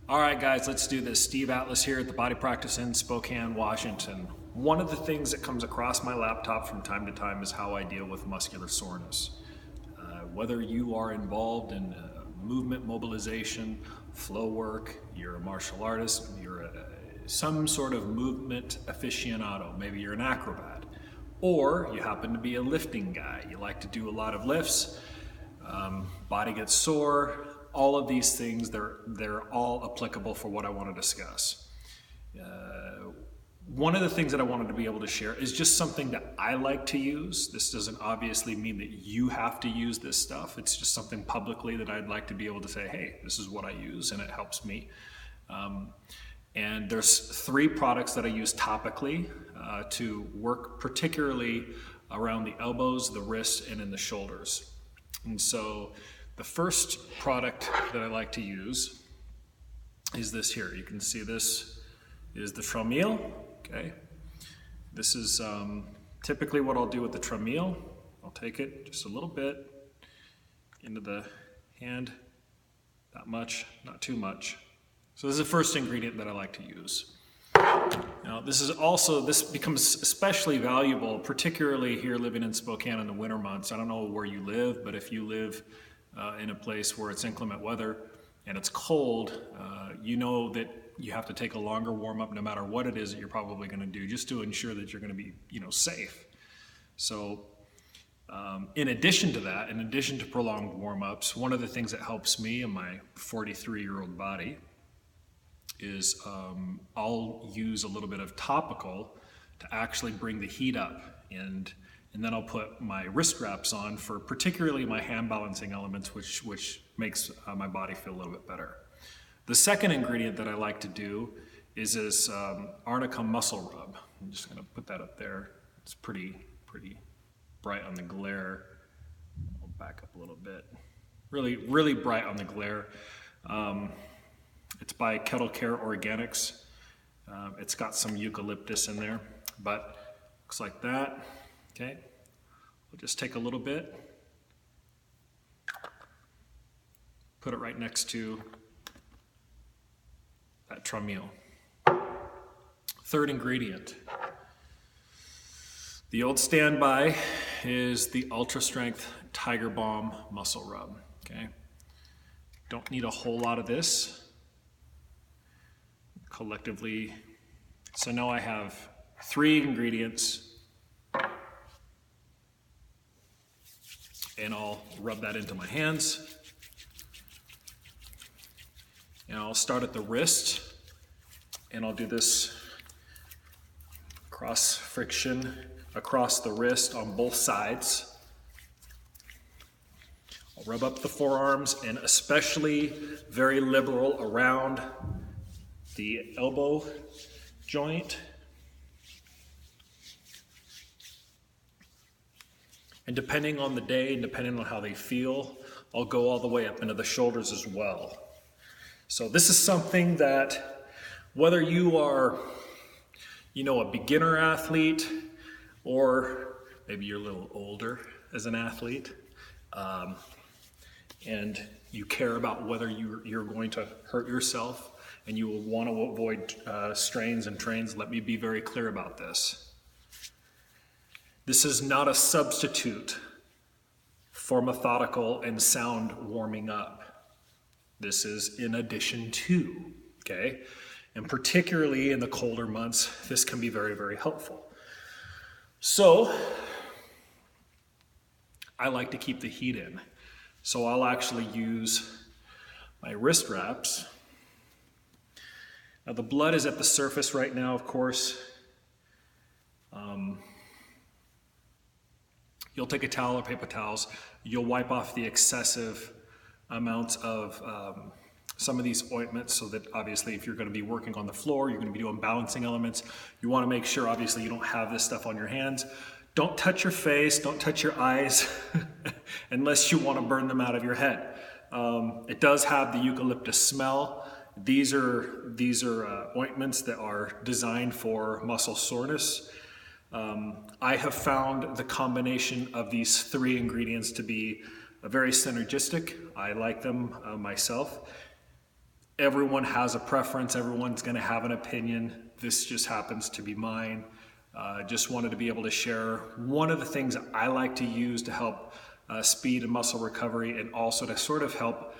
All right, guys, let's do this. Steve Atlas here at the Body Practice in Spokane, Washington. One of the things that comes across my laptop from time to time is how I deal with muscular soreness. Whether you are involved in movement mobilization, flow work, you're a martial artist, you're some sort of movement aficionado, maybe you're an acrobat, or you happen to be a lifting guy. You like to do a lot of lifts, body gets sore. All of these things, they're all applicable for what I want to discuss. One of the things that I wanted to be able to share is just something that I like to use. This doesn't obviously mean that you have to use this stuff. It's just something publicly that I'd like to be able to say, hey, this is what I use and it helps me. And there's 3 products that I use topically to work particularly around the elbows, the wrists, and in the shoulders. And so the first product that I like to use is this here. You can see this is the Topical, okay? This is typically what I'll do with the Topical. I'll take it just a little bit into the hand, that much, not too much. So this is the first ingredient that I like to use. Now this becomes especially valuable, particularly here living in Spokane in the winter months. I don't know where you live, but if you live in a place where it's inclement weather and it's cold, you know that you have to take a longer warm-up no matter what it is that you're probably going to do, just to ensure that you're going to be, safe. So in addition to that, in addition to prolonged warm-ups, one of the things that helps me in my 43-year-old body is I'll use a little bit of Topical to actually bring the heat up, and then I'll put my wrist wraps on for particularly my hand balancing elements, which makes my body feel a little bit better. The second ingredient that I like to do is this arnica muscle rub. I'm just going to put that up there. It's pretty bright on the glare. I'll back up a little bit. Really bright on the glare. It's by Kettle Care Organics. It's got some eucalyptus in there, but looks like that. Okay, we'll just take a little bit, put it right next to that Topical. Third ingredient. The old standby is the Ultra Strength Tiger Balm Muscle Rub. Okay, don't need a whole lot of this. Collectively, so now I have 3 ingredients, and I'll rub that into my hands. And I'll start at the wrist, and I'll do this cross friction across the wrist on both sides. I'll rub up the forearms, and especially very liberal around the elbow joint. And depending on the day and depending on how they feel, I'll go all the way up into the shoulders as well. So this is something that whether you are, a beginner athlete, or maybe you're a little older as an athlete, and you care about whether you're going to hurt yourself and you will want to avoid strains and trains, let me be very clear about this. This is not a substitute for methodical and sound warming up. This is in addition to, okay? And particularly in the colder months, this can be very, very helpful. So, I like to keep the heat in. So I'll actually use my wrist wraps. Now the blood is at the surface right now, of course. You'll take a towel or paper towels. You'll wipe off the excessive amounts of some of these ointments, so that obviously if you're going to be working on the floor, you're going to be doing balancing elements, you want to make sure obviously you don't have this stuff on your hands. Don't touch your face, don't touch your eyes, unless you want to burn them out of your head. It does have the eucalyptus smell. These are ointments that are designed for muscle soreness. I have found the combination of these 3 ingredients to be very synergistic. I like them myself. Everyone has a preference. Everyone's going to have an opinion. This just happens to be mine. Just wanted to be able to share one of the things I like to use to help speed and muscle recovery, and also to sort of help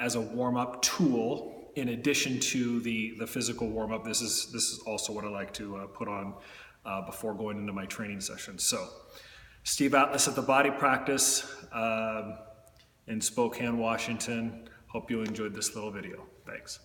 as a warm-up tool in addition to the physical warm-up. This is also what I like to put on before going into my training session. So Steve Atlas at the Body Practice in Spokane, Washington. Hope you enjoyed this little video. Thanks.